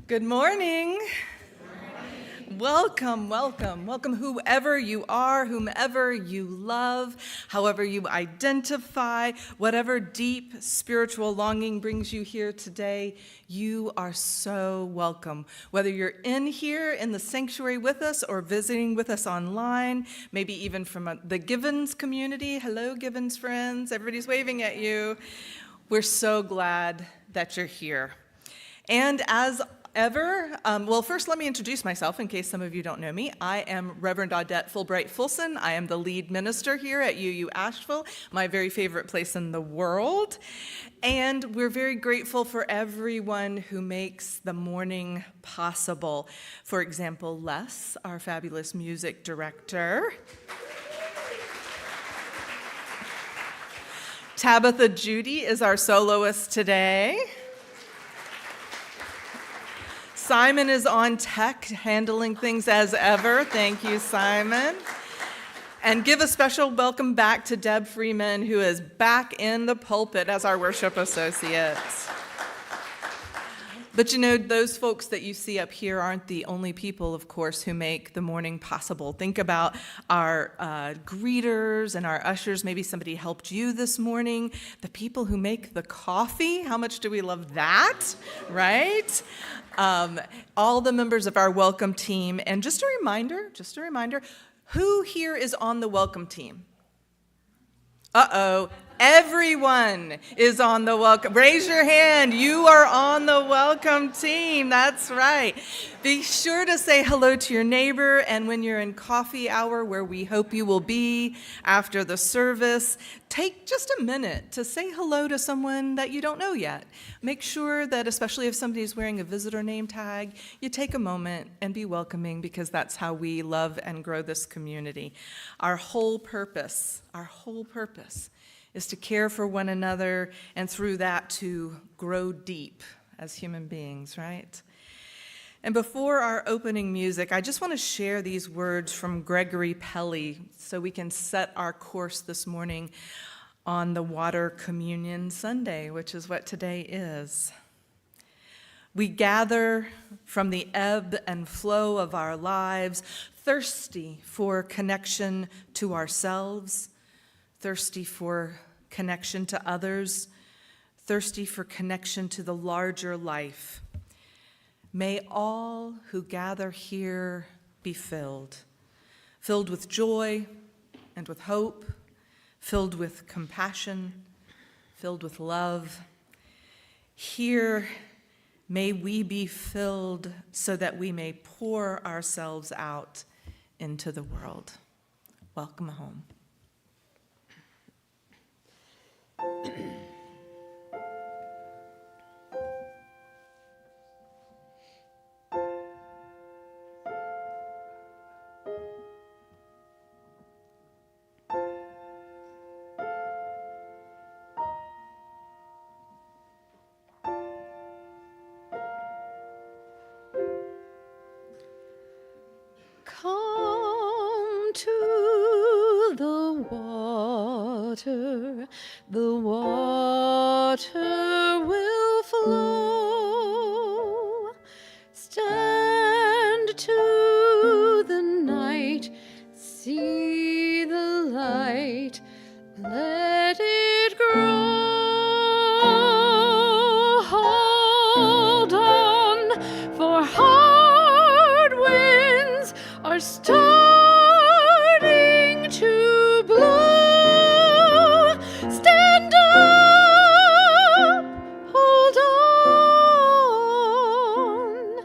Good morning. Welcome, welcome, welcome, whoever you are, whomever you love, however you identify, whatever deep spiritual longing brings you here today, you are so welcome. Whether you're in here in the sanctuary with us or visiting with us online, maybe even from the Givens community. Hello, Givens friends. Everybody's waving at you. We're so glad that you're here. And as ever, well, first let me introduce myself in case some of you don't know me. I am Reverend Audette Fulbright Fulson. I am the lead minister here at UU Asheville, my very favorite place in the world. And we're very grateful for everyone who makes the morning possible. For example, Les, our fabulous music director. Tabitha Judy is our soloist today. Simon is on tech, handling things as ever. Thank you, Simon. And give a special welcome back to Deb Freeman, who is back in the pulpit as our worship associate. But you know, those folks that you see up here aren't the only people, of course, who make the morning possible. Think about our greeters and our ushers. Maybe somebody helped you this morning. The people who make the coffee, how much do we love that, right? All the members of our welcome team. And just a reminder, who here is on the welcome team? Uh-oh. Everyone is on the welcome. Raise your hand. You are on the welcome team. That's right. Be sure to say hello to your neighbor. And when you're in coffee hour, where we hope you will be after the service, take just a minute to say hello to someone that you don't know yet. Make sure that, especially if somebody's wearing a visitor name tag, you take a moment and be welcoming, because that's how we love and grow this community. Our whole purpose is to care for one another, and through that to grow deep as human beings, right? And before our opening music, I just want to share these words from Gregory Pelly so we can set our course this morning on the Water Communion Sunday, which is what today is. We gather from the ebb and flow of our lives, thirsty for connection to ourselves, thirsty for connection to others, thirsty for connection to the larger life. May all who gather here be filled. filled with joy and with hope, filled with compassion, filled with love. Here, may we be filled so that we may pour ourselves out into the world. Welcome home. Come to the water will flow. Stand to the night, see the light, let it grow. Hold on, for hard winds are starting to blow. Stand up, hold on,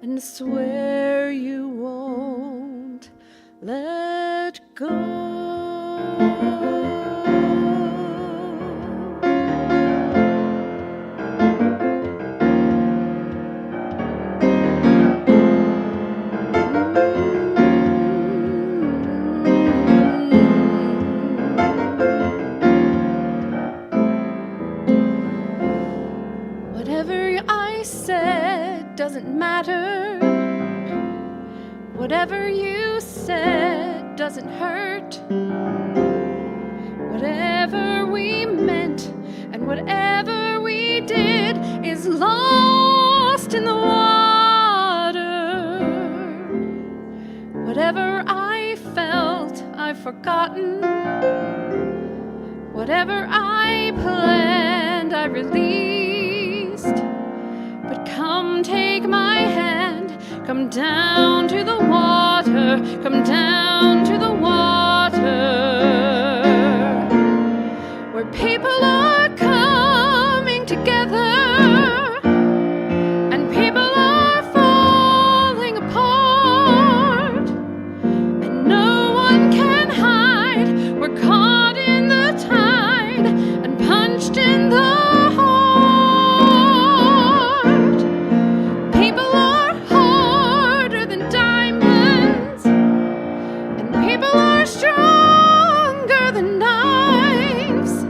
and swear you won't let go. Whatever I said doesn't matter. Whatever you said doesn't hurt. Whatever we meant and whatever we did is lost in the water. Whatever I felt, I've forgotten. Whatever I planned, I released. But come take my hand, come down to the water, come down to the water, where people are coming together and people are falling apart, and no one can hide. We're caught in the tide and punched in the heart. People are harder than diamonds, and people are stronger than knives.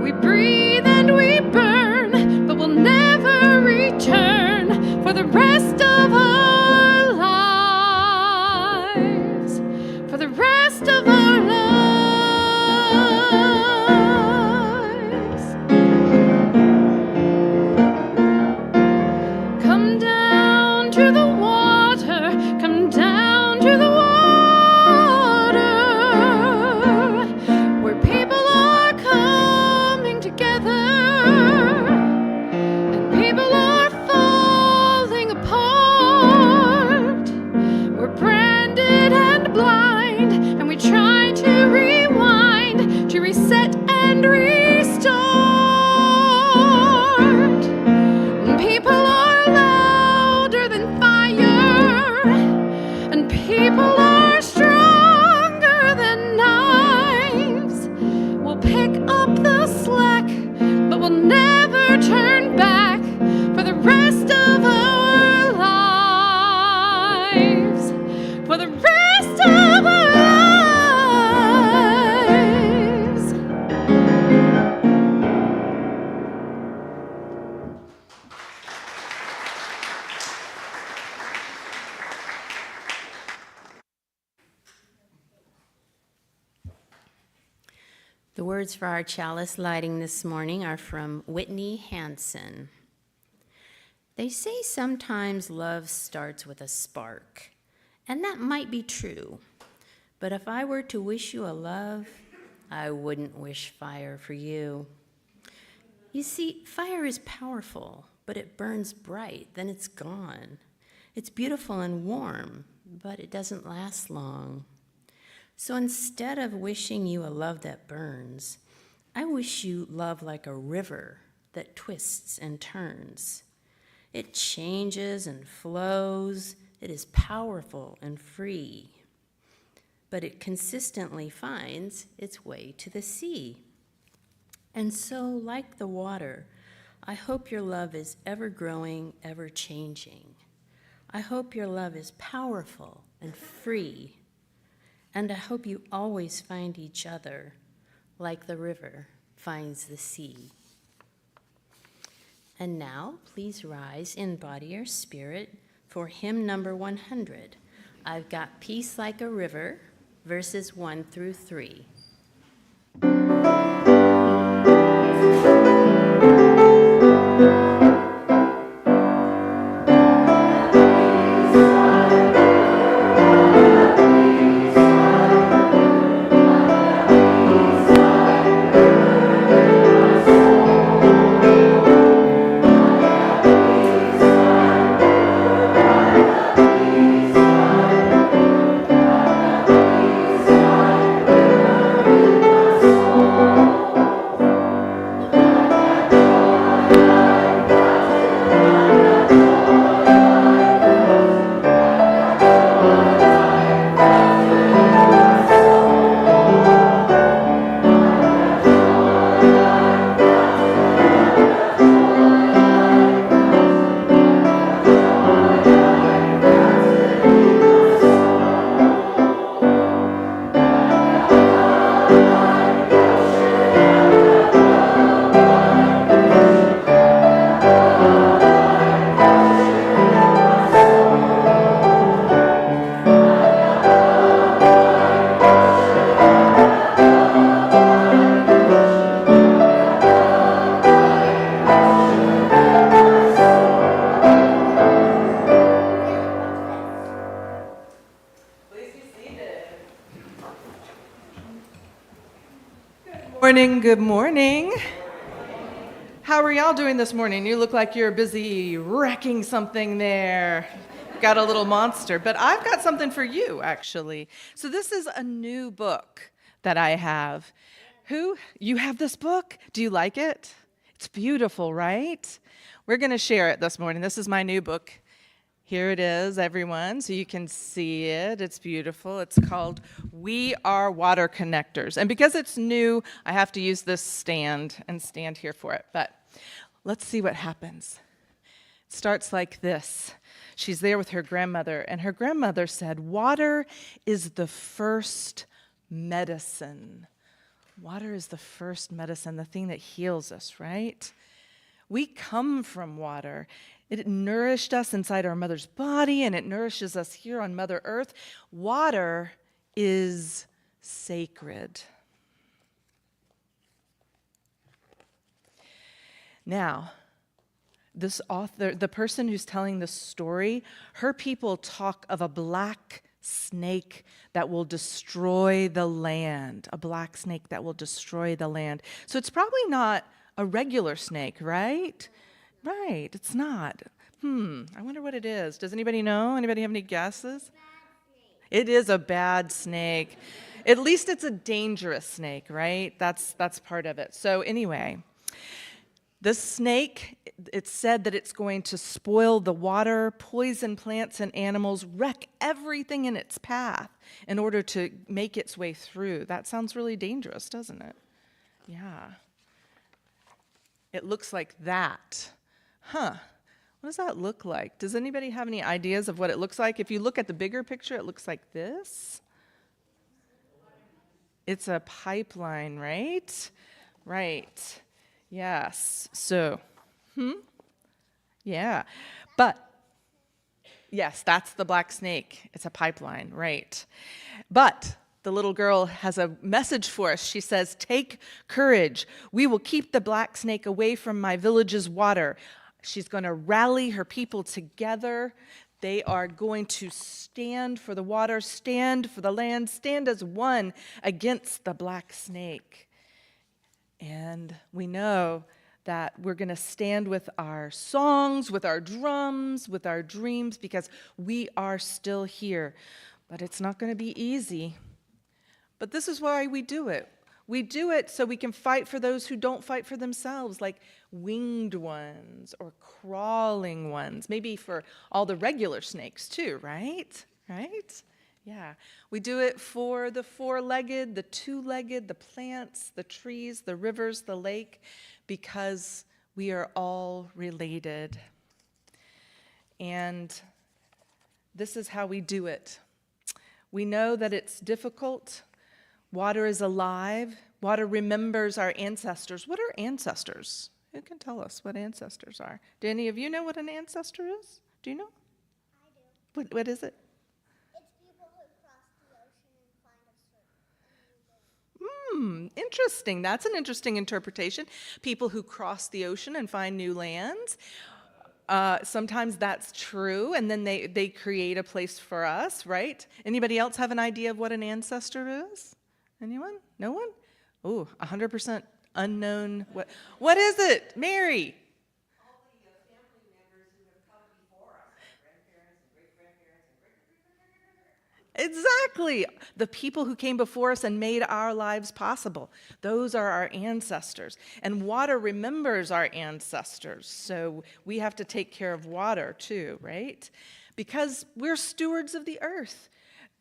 We breathe and we burn, but we'll never return for the rest of our lives. For the rest of our lives. Come down to the water, come down to the water, where people are coming together and people are falling apart. We're branded and blind, and we try to rewind, to reset and restart. People are louder than fire, and people are stronger than knives. We'll pick up the slack, but we'll never turn back for the rest of our lives. For the rest of our lives. The words for our chalice lighting this morning are from Whitney Hansen. They say sometimes love starts with a spark, and that might be true. But if I were to wish you a love, I wouldn't wish fire for you. You see, fire is powerful, but it burns bright, then it's gone. It's beautiful and warm, but it doesn't last long. So instead of wishing you a love that burns, I wish you love like a river that twists and turns. It changes and flows. It is powerful and free. But it consistently finds its way to the sea. And so, like the water, I hope your love is ever growing, ever changing. I hope your love is powerful and free. And I hope you always find each other like the river finds the sea. And now, please rise in body or spirit for hymn number 100. I've got Peace Like a River, verses 1 through 3. Good morning. How are y'all doing this morning? You look like you're busy wrecking something there. Got a little monster, but I've got something for you, actually. So this is a new book that I have. You have this book? Do you like it? It's beautiful, right? We're going to share it this morning. This is my new book. Here it is, everyone, so you can see it. It's beautiful. It's called We Are Water Connectors. And because it's new, I have to use this stand here for it. But let's see what happens. It starts like this. She's there with her grandmother, and her grandmother said, "Water is the first medicine." Water is the first medicine, the thing that heals us, right? We come from water. It nourished us inside our mother's body, and it nourishes us here on Mother Earth. Water is sacred. Now, this author, the person who's telling this story, her people talk of a black snake that will destroy the land, a black snake that will destroy the land. So it's probably not a regular snake, right? Right, it's not. I wonder what it is. Does anybody know? Anybody have any guesses? It is a bad snake. At least it's a dangerous snake, right? That's part of it. So anyway, this snake, it's said that it's going to spoil the water, poison plants and animals, wreck everything in its path in order to make its way through. That sounds really dangerous, doesn't it? Yeah. It looks like that. What does that look like? Does anybody have any ideas of what it looks like? If you look at the bigger picture, it looks like this. It's a pipeline, right? Right. Yes. So, yeah. But, yes, that's the black snake. It's a pipeline, right. But the little girl has a message for us. She says, "Take courage. We will keep the black snake away from my village's water." She's going to rally her people together. They are going to stand for the water, stand for the land, stand as one against the black snake. And we know that we're going to stand with our songs, with our drums, with our dreams, because we are still here. But it's not going to be easy. But this is why we do it. We do it so we can fight for those who don't fight for themselves, like winged ones or crawling ones. Maybe for all the regular snakes too, right? Right? Yeah. We do it for the four-legged, the two-legged, the plants, the trees, the rivers, the lake, because we are all related. And this is how we do it. We know that it's difficult. Water is alive. Water remembers our ancestors. What are ancestors? Who can tell us what ancestors are? Do any of you know what an ancestor is? Do you know? I do. What is it? It's people who cross the ocean and find a new land. Interesting. That's an interesting interpretation. People who cross the ocean and find new lands. Sometimes that's true, and then they create a place for us, right? Anybody else have an idea of what an ancestor is? Anyone? No one? Ooh, 100% unknown. What is it, Mary? All the family members who have come before us, like grandparents and great-grandparents and great-great-great-great-great-great. Exactly. The people who came before us and made our lives possible. Those are our ancestors. And water remembers our ancestors. So we have to take care of water too, right? Because we're stewards of the earth.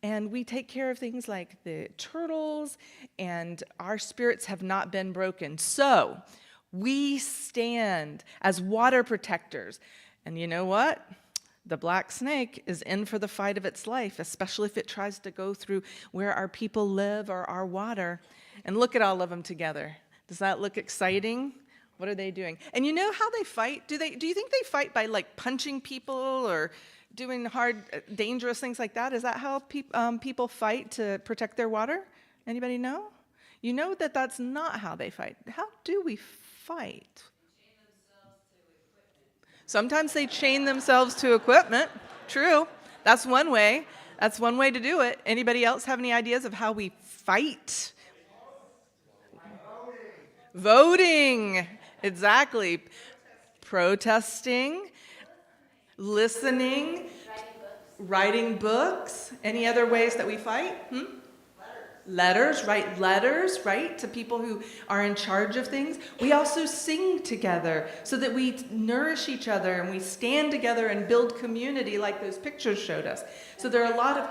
And we take care of things like the turtles, and our spirits have not been broken. So we stand as water protectors. And you know what? The black snake is in for the fight of its life, especially if it tries to go through where our people live or our water. And look at all of them together. Does that look exciting? What are they doing? And you know how they fight? Do you think they fight by like punching people or doing hard, dangerous things like that? Is that how people fight to protect their water? Anybody know? You know that that's not how they fight. How do we fight? Sometimes they chain themselves to equipment. True. That's one way. That's one way to do it. Anybody else have any ideas of how we fight? Voting. Exactly. Protesting. Listening. Writing books. Any other ways that we fight? Letters, write letters, right, to people who are in charge of things. We also sing together so that we nourish each other and we stand together and build community like those pictures showed us. So there are a lot of...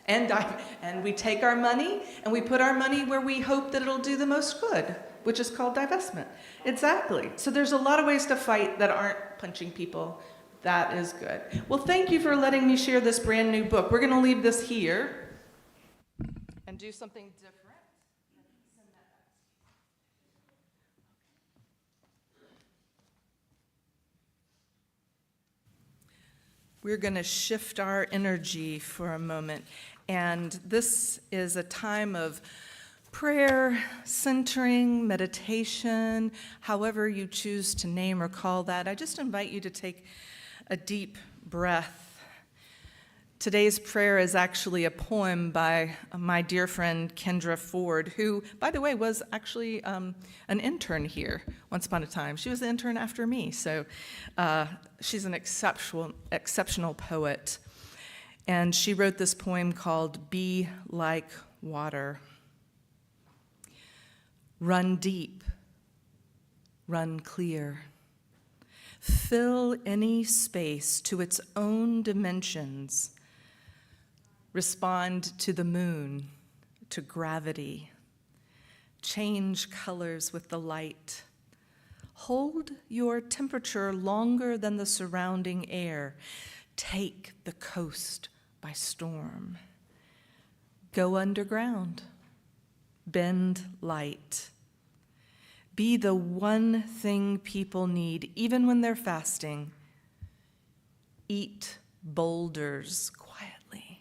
And we take our money and we put our money where we hope that it'll do the most good, which is called divestment. Exactly. So there's a lot of ways to fight that aren't punching people. That is good. Well, thank you for letting me share this brand new book. We're going to leave this here and do something different. We're going to shift our energy for a moment. And this is a time of prayer, centering, meditation, however you choose to name or call that. I just invite you to take a deep breath. Today's prayer is actually a poem by my dear friend Kendra Ford, who, by the way, was actually an intern here once upon a time. She was the intern after me, so she's an exceptional poet. And she wrote this poem called Be Like Water. Run deep, run clear. Fill any space to its own dimensions. Respond to the moon, to gravity. Change colors with the light. Hold your temperature longer than the surrounding air. Take the coast by storm. Go underground. Bend light. Be the one thing people need, even when they're fasting. Eat boulders quietly.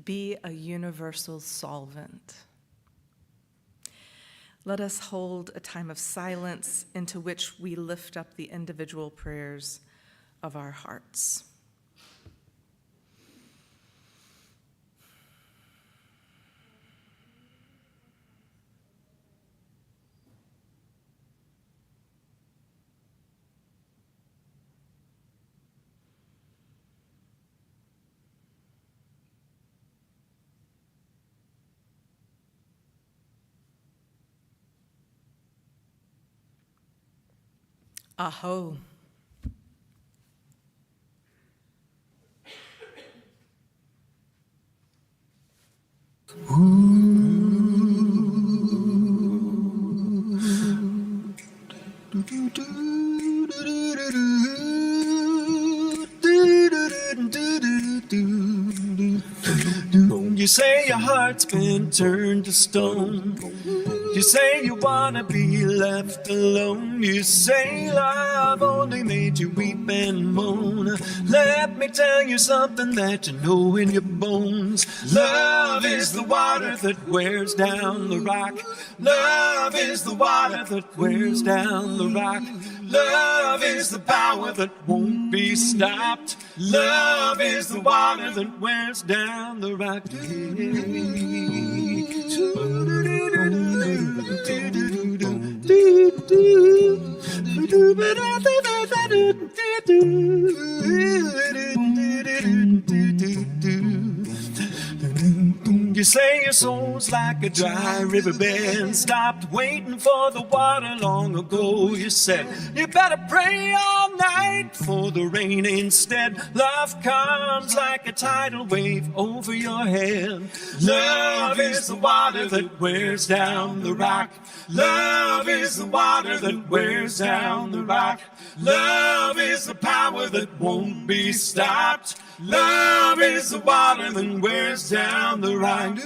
Be a universal solvent. Let us hold a time of silence into which we lift up the individual prayers of our hearts. Aho. You say your heart's been turned to stone. You say you wanna be left alone. You say love only made you weep and moan. Let me tell you something that you know in your bones. Love is the water that wears down the rock. Love is the water that wears down the rock. Love is the power that won't be stopped. Love is the water that wears down the rock. You say your soul's like a dry riverbed, stopped waiting for the water long ago. You said you better pray all night for the rain instead. Love comes like a tidal wave over your head. Love is the water that wears down the rock. Love is the water that wears down the rock. Love is the power that won't be stopped. Love is the water that wears down the rock.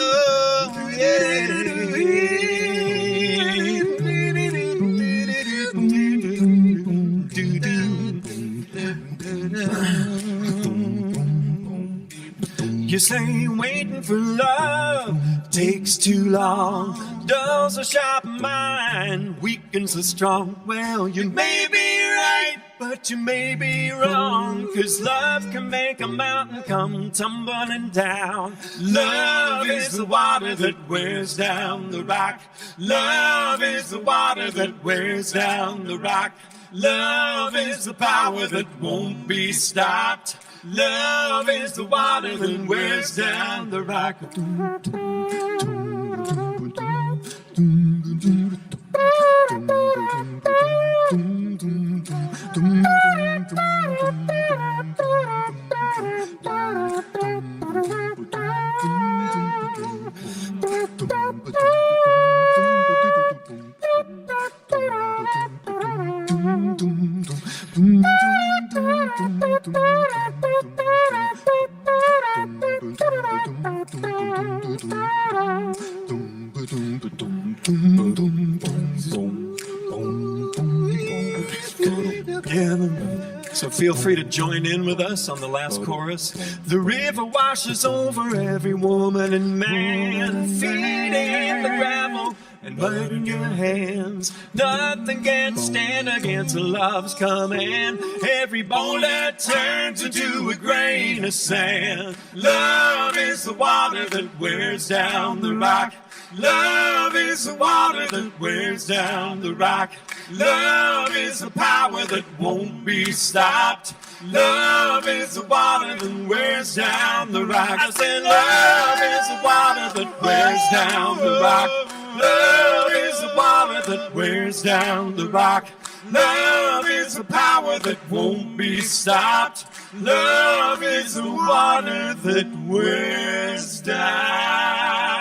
Oh, You say waiting for love takes too long. Dulls a sharp mind, weakens the strong. Well, you may be right, but you may be wrong. 'Cause love can make a mountain come tumbling down. Love is the water that wears down the rock. Love is the water that wears down the rock. Love is the power that won't be stopped. Love is the water that wears down the rock. So feel free to join in with us on the last chorus. The river washes over every woman and man, feet in the gravel and mud in your hands. Nothing can stand against love's command. Every boulder turns into a grain of sand. Love is the water that wears down the rock. Love is the water that wears down the rock. Love is the power that won't be stopped. Love is the water that wears down the rock. I said love is the water that wears down the rock. Love is the water that wears down the rock. Love is the power that won't be stopped. Love is the water that wears down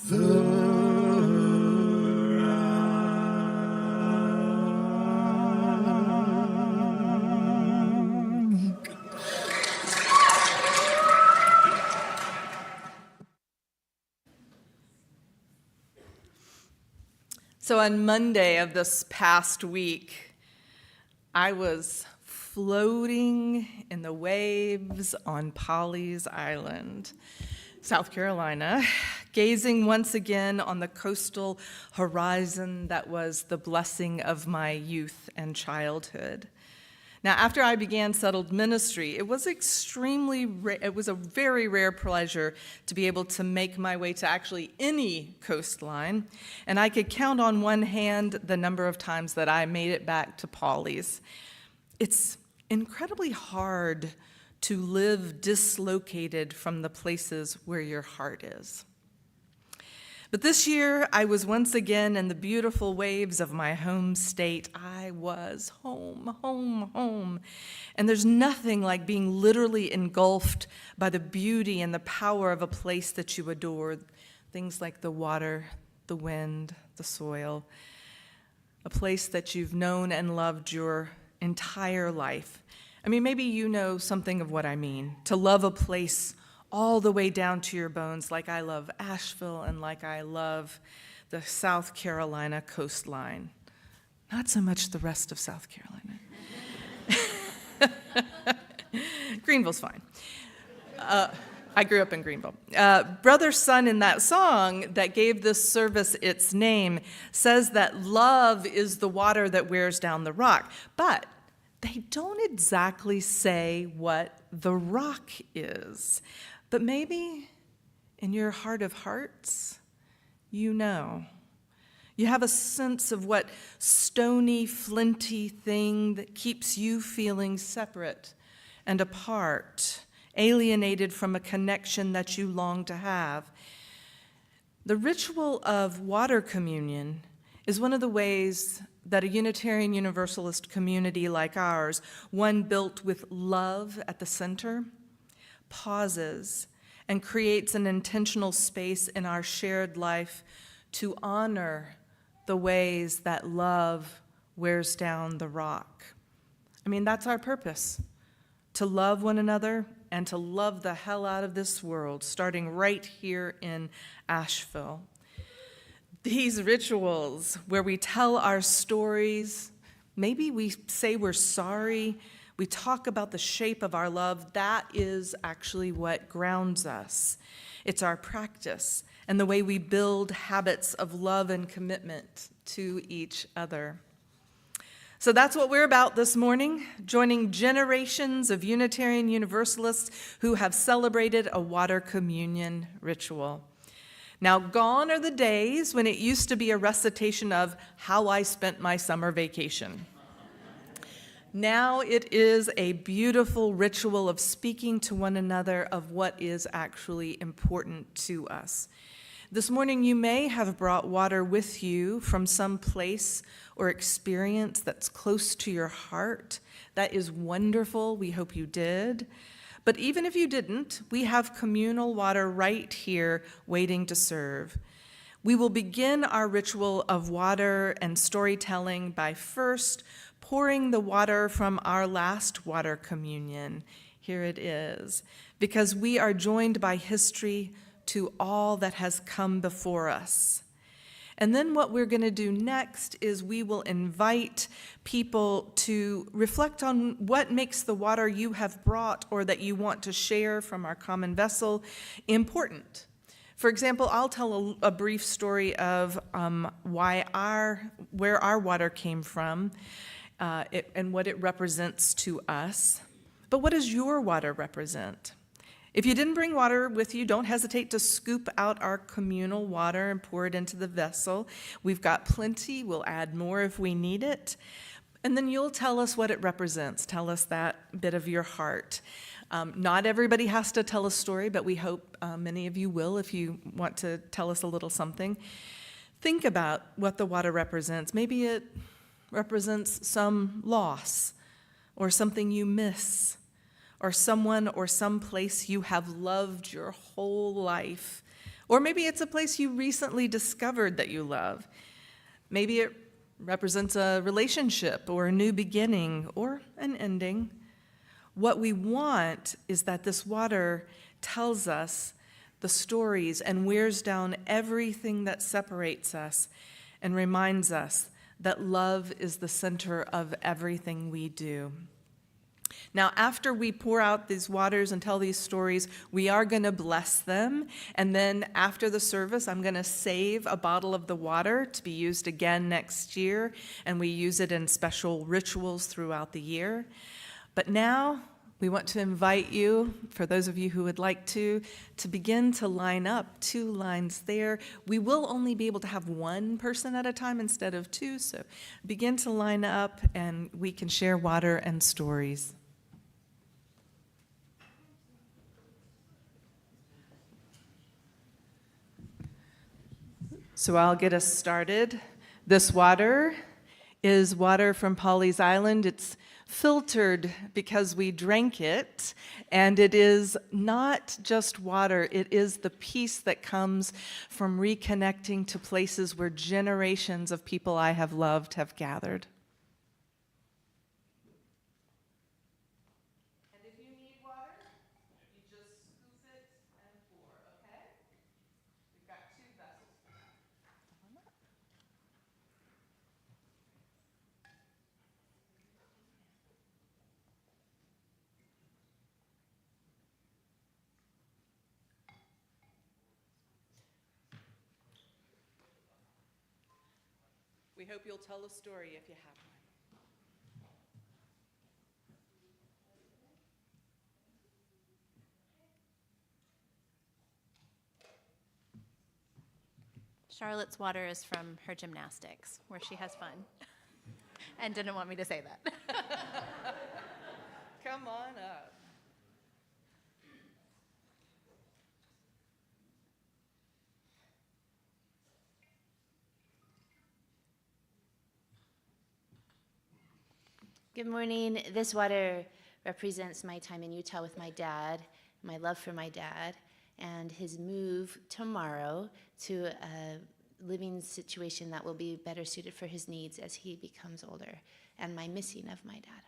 the So on Monday of this past week, I was floating in the waves on Polly's Island, South Carolina, gazing once again on the coastal horizon that was the blessing of my youth and childhood. Now, after I began settled ministry, it was a very rare pleasure to be able to make my way to actually any coastline, and I could count on one hand the number of times that I made it back to Polly's. It's incredibly hard to live dislocated from the places where your heart is. But this year, I was once again in the beautiful waves of my home state. I was home, home, home. And there's nothing like being literally engulfed by the beauty and the power of a place that you adore. Things like the water, the wind, the soil. A place that you've known and loved your entire life. I mean, maybe you know something of what I mean. To love a place all the way down to your bones, like I love Asheville and like I love the South Carolina coastline. Not so much the rest of South Carolina. Greenville's fine. I grew up in Greenville. Brother Sun in that song that gave this service its name says that love is the water that wears down the rock. But they don't exactly say what the rock is. But maybe in your heart of hearts, you know. You have a sense of what stony, flinty thing that keeps you feeling separate and apart, alienated from a connection that you long to have. The ritual of water communion is one of the ways that a Unitarian Universalist community like ours, one built with love at the center, pauses and creates an intentional space in our shared life to honor the ways that love wears down the rock. I mean, that's our purpose, to love one another and to love the hell out of this world, starting right here in Asheville. These rituals where we tell our stories, maybe we say we're sorry, we talk about the shape of our love, that is actually what grounds us. It's our practice and the way we build habits of love and commitment to each other. So that's what we're about this morning, joining generations of Unitarian Universalists who have celebrated a water communion ritual. Now, gone are the days when it used to be a recitation of how I spent my summer vacation. Now it is a beautiful ritual of speaking to one another of what is actually important to us. This morning you may have brought water with you from some place or experience that's close to your heart. That is wonderful. We hope you did. But even if you didn't, we have communal water right here waiting to serve. We will begin our ritual of water and storytelling by first pouring the water from our last water communion. Here it is. Because we are joined by history to all that has come before us. And then what we're going to do next is we will invite people to reflect on what makes the water you have brought or that you want to share from our common vessel important. For example, I'll tell a brief story of where our water came from and what it represents to us. But what does your water represent? If you didn't bring water with you, don't hesitate to scoop out our communal water and pour it into the vessel. We've got plenty. We'll add more if we need it. And then you'll tell us what it represents. Tell us that bit of your heart. Not everybody has to tell a story, but we hope many of you will if you want to tell us a little something. Think about what the water represents. Maybe it represents some loss or something you miss, or someone or some place you have loved your whole life. Or maybe it's a place you recently discovered that you love. Maybe it represents a relationship or a new beginning or an ending. What we want is that this water tells us the stories and wears down everything that separates us and reminds us that love is the center of everything we do. Now, after we pour out these waters and tell these stories, we are going to bless them. And then after the service, I'm going to save a bottle of the water to be used again next year. And we use it in special rituals throughout the year. But now we want to invite you, for those of you who would like to begin to line up 2 lines there. We will only be able to have 1 person at a time instead of 2. So begin to line up and we can share water and stories. So I'll get us started. This water is water from Pawleys Island. It's filtered because we drank it, and it is not just water, it is the peace that comes from reconnecting to places where generations of people I have loved have gathered. And if you need water, you just scoop it and pour, okay? We've got 2 vessels. We hope you'll tell a story if you have one. Charlotte's water is from her gymnastics, where she has fun, and didn't want me to say that. Come on up. Good morning. This water represents my time in Utah with my dad, my love for my dad, and his move tomorrow to a living situation that will be better suited for his needs as he becomes older, and my missing of my dad.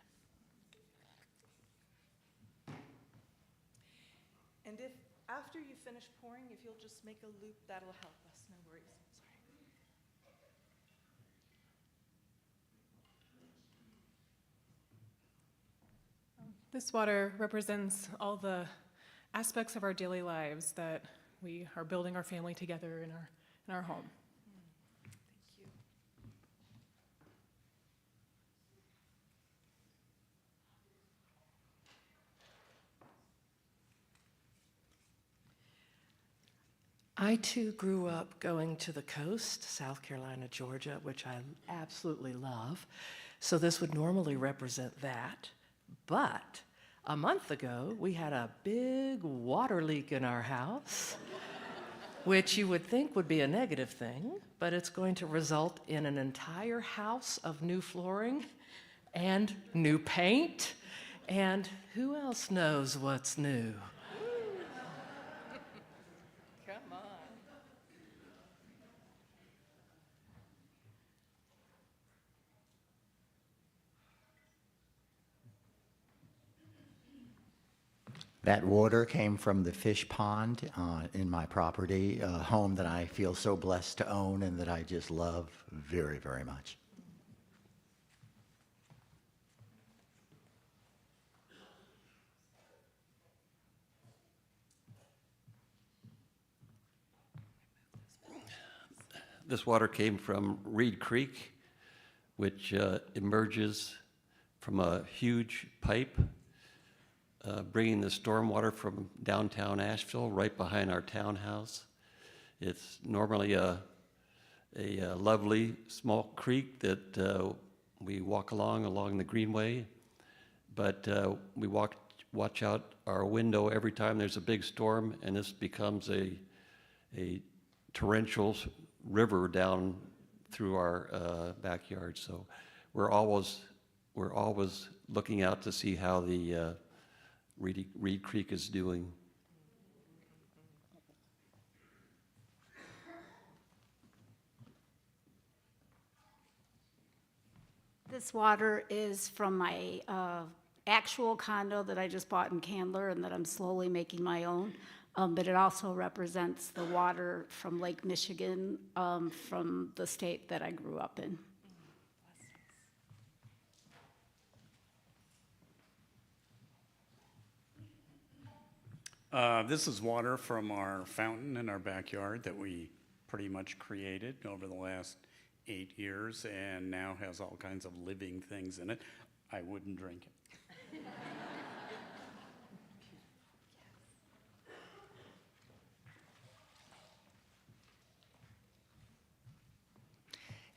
And if after you finish pouring, if you'll just make a loop, that'll help us. No worries. Sorry. This water represents all the aspects of our daily lives that we are building our family together in our home. Thank you. I too grew up going to the coast, South Carolina, Georgia, which I absolutely love. So this would normally represent that. But a month ago, we had a big water leak in our house, which you would think would be a negative thing, but it's going to result in an entire house of new flooring and new paint. And who else knows what's new? Come on. That water came from the fish pond in my property, a home that I feel so blessed to own and that I just love very, very much. This water came from Reed Creek, which emerges from a huge pipe, bringing the stormwater from downtown Asheville right behind our townhouse. It's normally a lovely small creek that we walk along the greenway, but we watch out our window every time there's a big storm, and this becomes a torrential river down through our backyard. So we're always looking out to see how the Reed Creek is doing. This water is from my actual condo that I just bought in Candler and that I'm slowly making my own. But it also represents the water from Lake Michigan, from the state that I grew up in. This is water from our fountain in our backyard that we pretty much created over the last 8 years and now has all kinds of living things in it. I wouldn't drink it.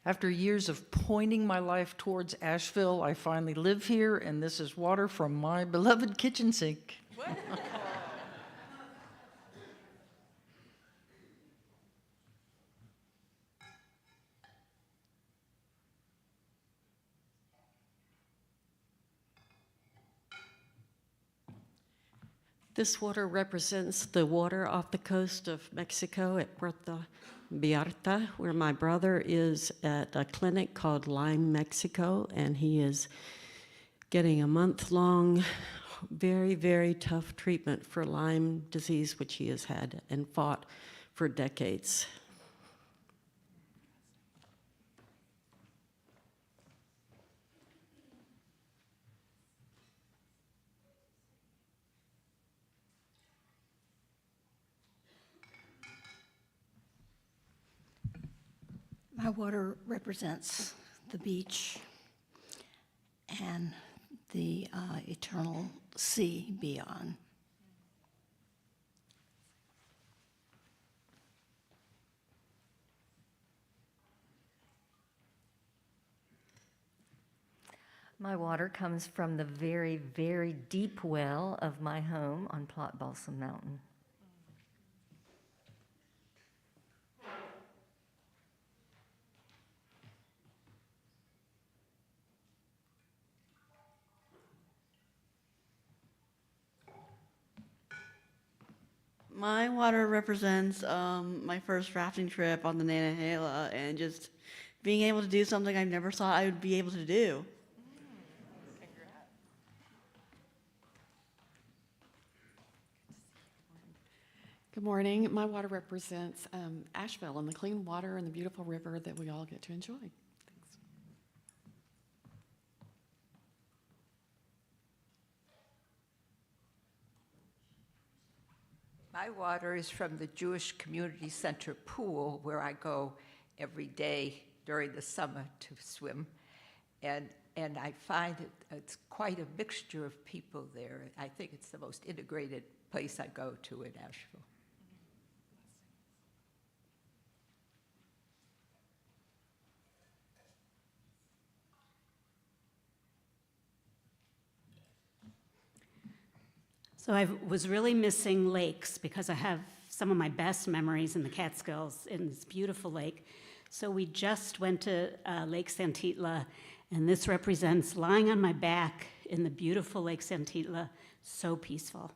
After years of pointing my life towards Asheville, I finally live here, and this is water from my beloved kitchen sink. This water represents the water off the coast of Mexico at Puerto Vallarta, where my brother is at a clinic called Lyme, Mexico, and he is getting a month-long, very, very tough treatment for Lyme disease, which he has had and fought for decades. My water represents the beach and the eternal sea beyond. My water comes from the very, very deep well of my home on Plot Balsam Mountain. My water represents my first rafting trip on the Nantahala and just being able to do something I never thought I would be able to do. Good morning. My water represents Asheville and the clean water and the beautiful river that we all get to enjoy. Thanks. My water is from the Jewish Community Center pool where I go every day during the summer to swim. And I find it's quite a mixture of people there. I think it's the most integrated place I go to in Asheville. So I was really missing lakes because I have some of my best memories in the Catskills in this beautiful lake. So we just went to Lake Santitla, and this represents lying on my back in the beautiful Lake Santitla, so peaceful.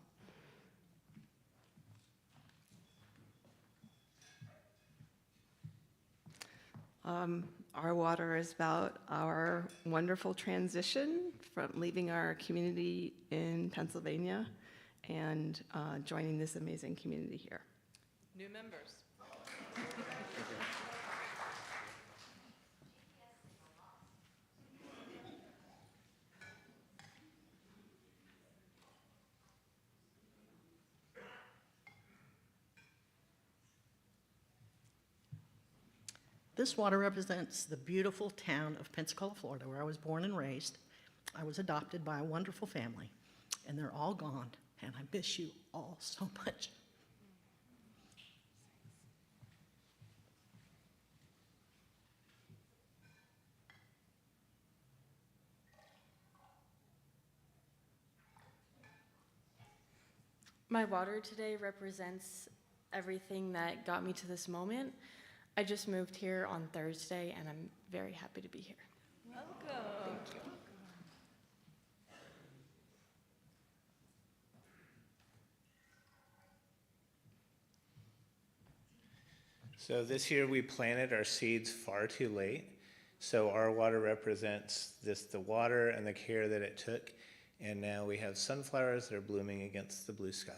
Our water is about our wonderful transition from leaving our community in Pennsylvania and joining this amazing community here. New members. This water represents the beautiful town of Pensacola, Florida, where I was born and raised. I was adopted by a wonderful family, and they're all gone, and I miss you all so much. My water today represents everything that got me to this moment. I just moved here on Thursday, and I'm very happy to be here. Welcome. Thank you. So this year we planted our seeds far too late. So our water represents the water and the care that it took. And now we have sunflowers that are blooming against the blue sky.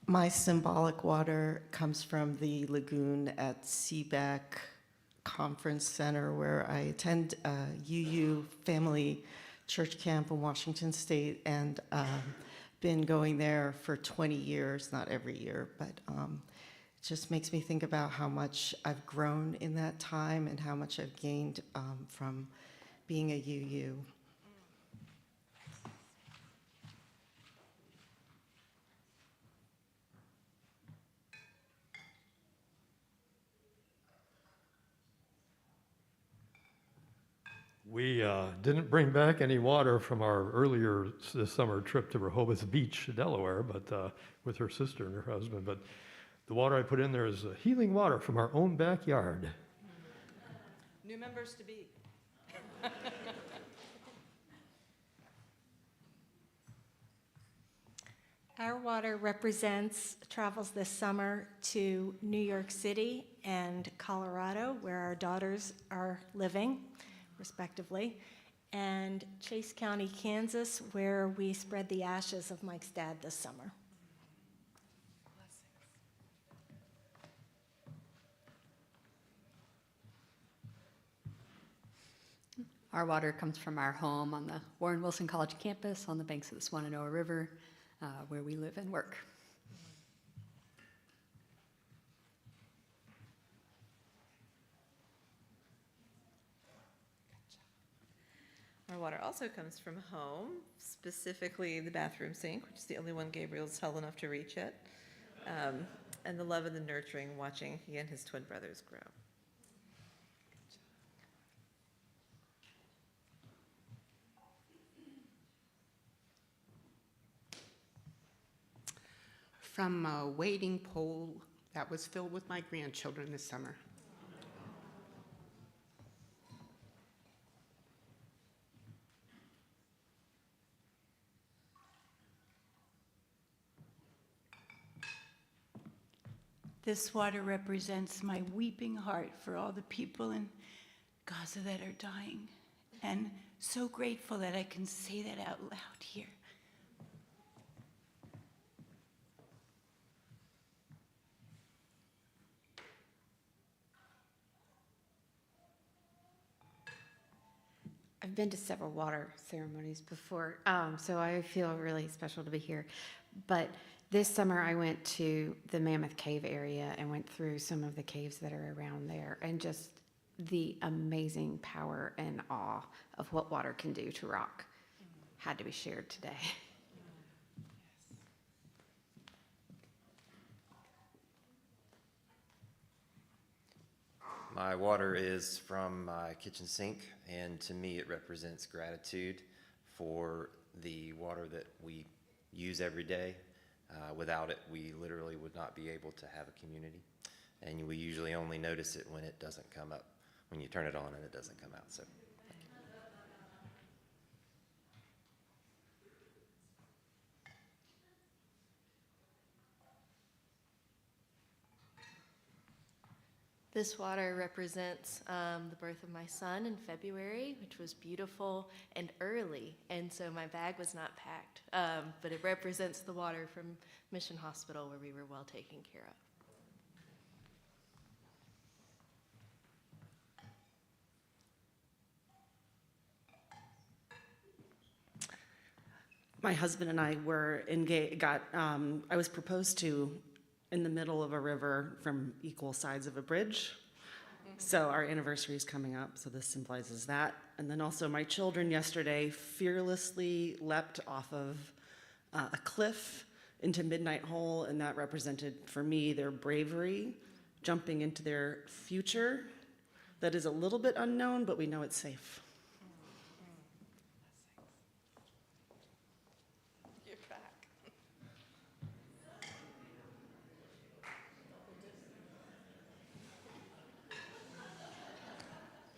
My symbolic water comes from the lagoon at Seaback Conference Center, where I attend UU Family Church Camp in Washington State, and been going there for 20 years, not every year, but it just makes me think about how much I've grown in that time and how much I've gained from being a UU. We didn't bring back any water from our earlier this summer trip to Rehoboth Beach, Delaware, but with her sister and her husband. But The water I put in there is healing water from our own backyard. New members to be. Our water travels this summer to New York City and Colorado, where our daughters are living, respectively, and Chase County, Kansas, where we spread the ashes of Mike's dad this summer. Our water comes from our home on the Warren Wilson College campus on the banks of the Shenandoah River, where we live and work. Our water also comes from home, specifically the bathroom sink, which is the only one Gabriel's held enough to reach yet, and the love and the nurturing watching he and his twin brothers grow. From a wading pool that was filled with my grandchildren this summer. This water represents my weeping heart for all the people in Gaza that are dying, and so grateful that I can say that out loud here. I've been to several water ceremonies before, so I feel really special to be here. But this summer I went to the Mammoth Cave area and went through some of the caves that are around there, and just the amazing power and awe of what water can do to rock had to be shared today. My water is from my kitchen sink, and to me it represents gratitude for the water that we use every day. Without it, we literally would not be able to have a community, and we usually only notice it when it doesn't come up, when you turn it on and it doesn't come out. So. This water represents the birth of my son in February, which was beautiful and early, and so my bag was not packed, but it represents the water from Mission Hospital where we were well taken care of. My husband and I were engaged, I was proposed to in the middle of a river from equal sides of a bridge. So our anniversary is coming up, so this symbolizes that. And then also my children yesterday fearlessly leapt off of a cliff into Midnight Hole, and that represented for me their bravery, jumping into their future that is a little bit unknown, but we know it's safe.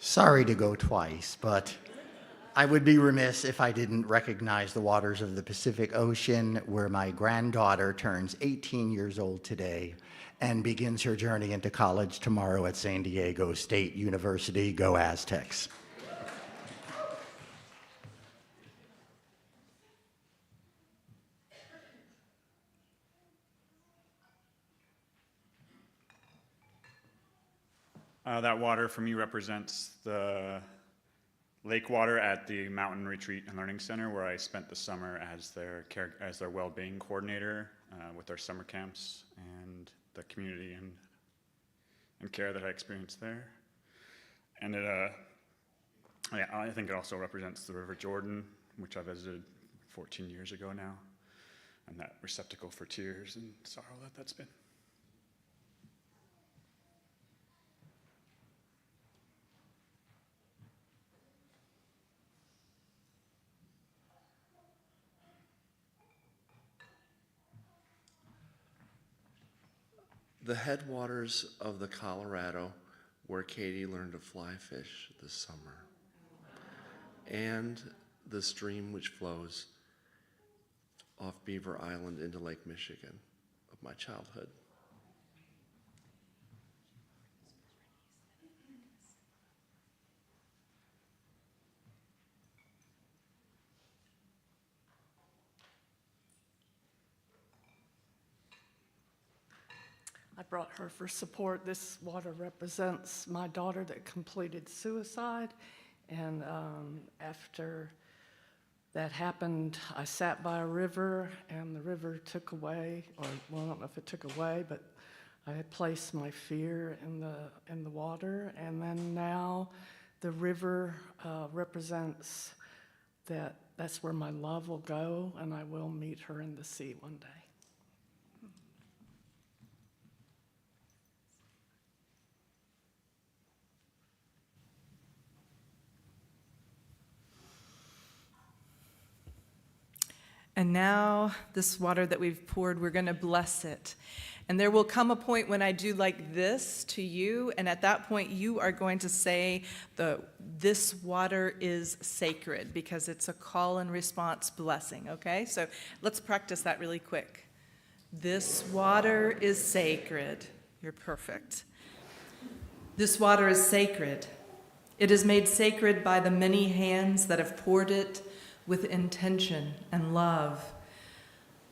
Sorry to go twice, but I would be remiss if I didn't recognize the waters of the Pacific Ocean, where my granddaughter turns 18 years old today and begins her journey into college tomorrow at San Diego State University. Go Aztecs. That water for me represents the lake water at the Mountain Retreat and Learning Center, where I spent the summer as their well-being coordinator with our summer camps and the community and care that I experienced there. And I think it also represents the River Jordan, which I visited 14 years ago now, and that receptacle for tears and sorrow that's been. the headwaters of the Colorado where Katie learned to fly fish this summer, and the stream which flows off Beaver Island into Lake Michigan of my childhood. I brought her for support. This water represents my daughter that completed suicide. And after that happened, I sat by a river, and the river took away, or well, I don't know if it took away, but I had placed my fear in the water. And then now the river represents that's where my love will go, and I will meet her in the sea one day. And now, this water that we've poured, we're going to bless it. And there will come a point when I do like this to you, and at that point, you are going to say, this water is sacred, because it's a call and response blessing, okay? So let's practice that really quick. This water is sacred. You're perfect. This water is sacred. It is made sacred by the many hands that have poured it with intention and love.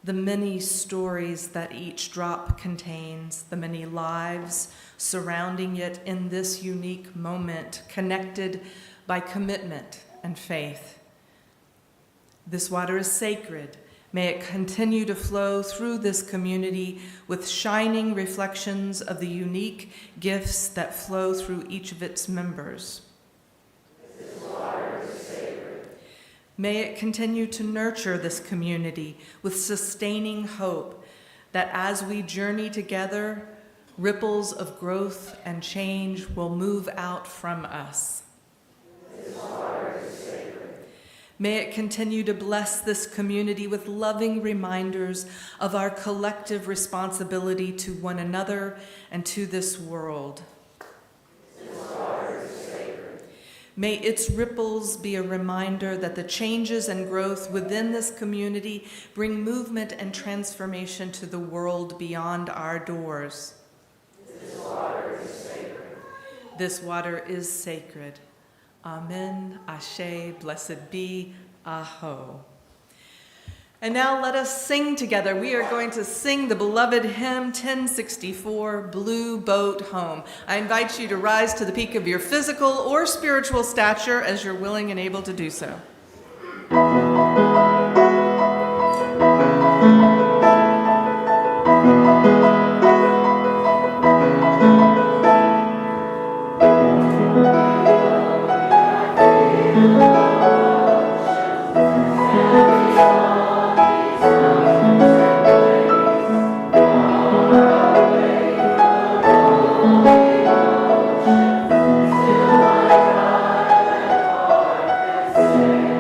The many stories that each drop contains, the many lives surrounding it in this unique moment, connected by commitment and faith. This water is sacred. May it continue to flow through this community with shining reflections of the unique gifts that flow through each of its members. This water is sacred. May it continue to nurture this community with sustaining hope that as we journey together, ripples of growth and change will move out from us. This water is sacred. May it continue to bless this community with loving reminders of our collective responsibility to one another and to this world. This water is sacred. May its ripples be a reminder that the changes and growth within this community bring movement and transformation to the world beyond our doors. This water is sacred. This water is sacred. Amen, Ashe, blessed be, Aho. And now let us sing together. We are going to sing the beloved hymn 1064, Blue Boat Home. I invite you to rise to the peak of your physical or spiritual stature as you're willing and able to do so. Sing.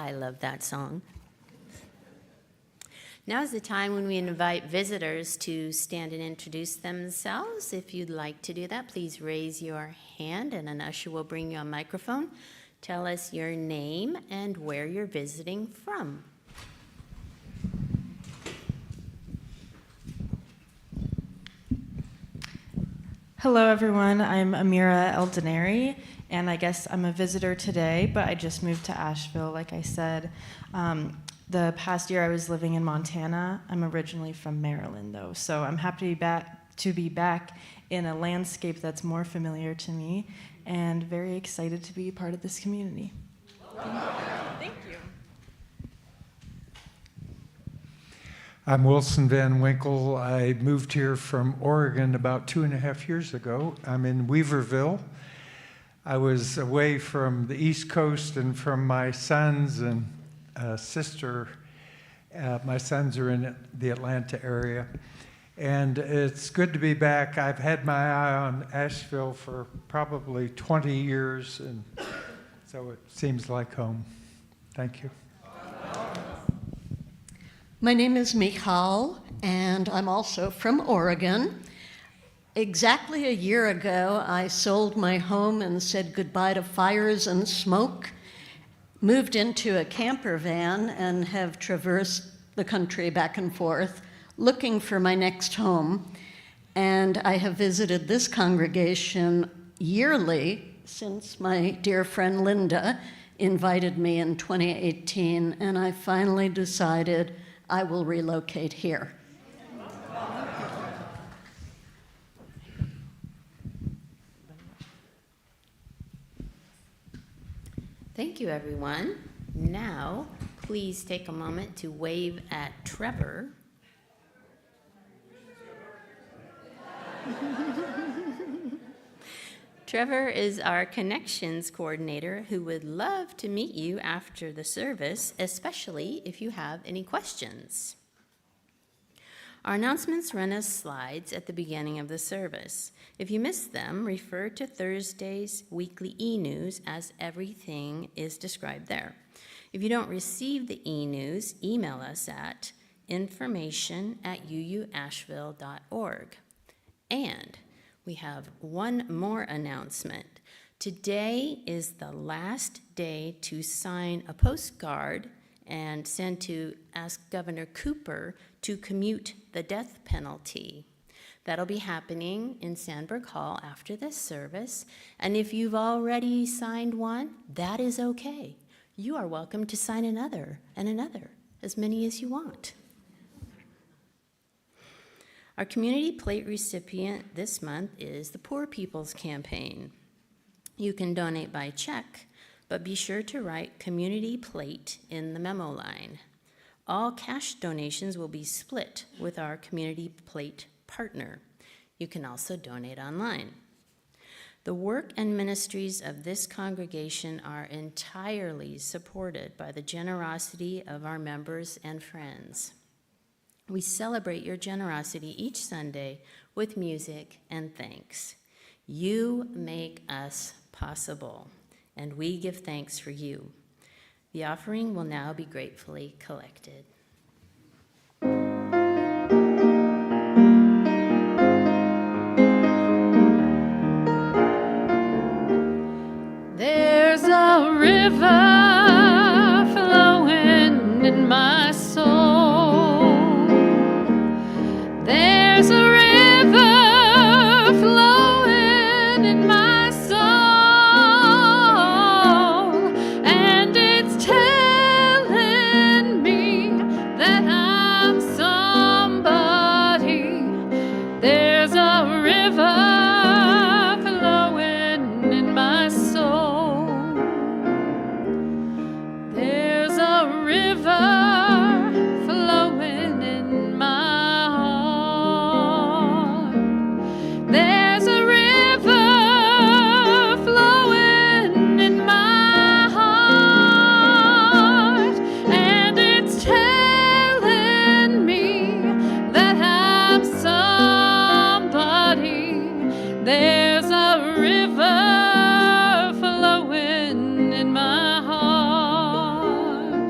I love that song. Now is the time when we invite visitors to stand and introduce themselves. If you'd like to do that, please raise your hand and an usher will bring you a microphone. Tell us your name and where you're visiting from. Hello, everyone. I'm Amira Eldenary, and I guess I'm a visitor today, but I just moved to Asheville, like I said. The past year I was living in Montana. I'm originally from Maryland, though, so I'm happy to be back in a landscape that's more familiar to me, and very excited to be part of this community. Thank you. I'm Wilson Van Winkle. I moved here from Oregon about 2.5 years ago. I'm in Weaverville. I was away from the East Coast and from my sons and sister. My sons are in the Atlanta area. And it's good to be back. I've had my eye on Asheville for probably 20 years, and so it seems like home. Thank you. My name is Michal, and I'm also from Oregon. Exactly a year ago, I sold my home and said goodbye to fires and smoke, moved into a camper van, and have traversed the country back and forth looking for my next home. And I have visited this congregation yearly since my dear friend Linda invited me in 2018, and I finally decided I will relocate here. Thank you, everyone. Now, please take a moment to wave at Trevor. Trevor is our connections coordinator who would love to meet you after the service, especially if you have any questions. Our announcements run as slides at the beginning of the service. If you missed them, refer to Thursday's weekly e-news as everything is described there. If you don't receive the e-news, email us at information@uuasheville.org. And we have one more announcement. Today is the last day to sign a postcard and send to ask Governor Cooper to commute the death penalty. That'll be happening in Sandberg Hall after this service. And if you've already signed one, that is okay. You are welcome to sign another and another, as many as you want. Our community plate recipient this month is the Poor People's Campaign. You can donate by check, but be sure to write community plate in the memo line. All cash donations will be split with our community plate partner. You can also donate online. The work and ministries of this congregation are entirely supported by the generosity of our members and friends. We celebrate your generosity each Sunday with music and thanks. You make us possible, and we give thanks for you. The offering will now be gratefully collected. There's a river flowing in my soul. There's a river flowing in my soul, and it's telling me that I'm somebody. There's a river flowing in my soul. There's a river flowing in my heart. There's a river flowing in my heart, and it's telling me that I'm somebody. There's a river flowing in my heart.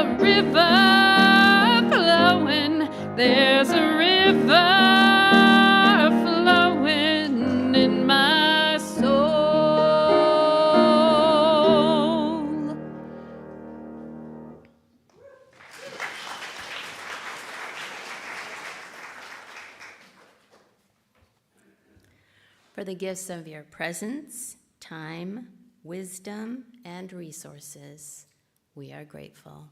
a river flowing, there's a river flowing in my soul. For the gifts of your presence, time, wisdom, and resources, we are grateful.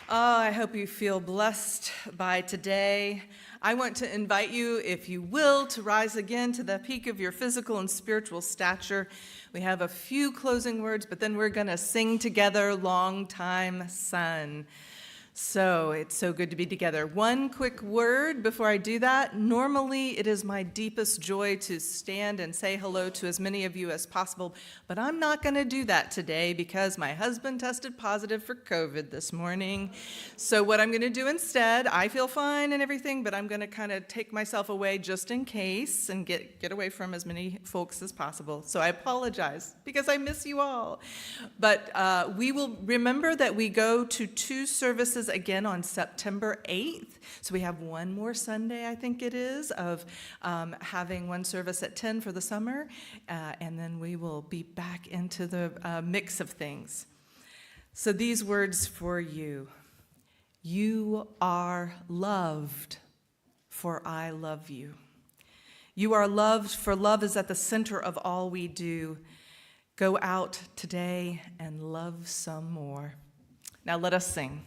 Oh, I hope you feel blessed by today. I want to invite you, if you will, to rise again to the peak of your physical and spiritual stature. We have a few closing words, but then we're going to sing together, Long Time Son. So it's so good to be together. One quick word before I do that. Normally, it is my deepest joy to stand and say hello to as many of you as possible, but I'm not going to do that today because my husband tested positive for COVID this morning. So what I'm going to do instead, I feel fine and everything, but I'm going to kind of take myself away just in case and get away from as many folks as possible. So I apologize because I miss you all. But we will remember that we go to 2 services again on September 8th. So we have one more Sunday, I think it is, of having one service at 10 for the summer, and then we will be back into the mix of things. So these words for you. You are loved, for I love you. You are loved, for love is at the center of all we do. Go out today and love some more. Now let us sing.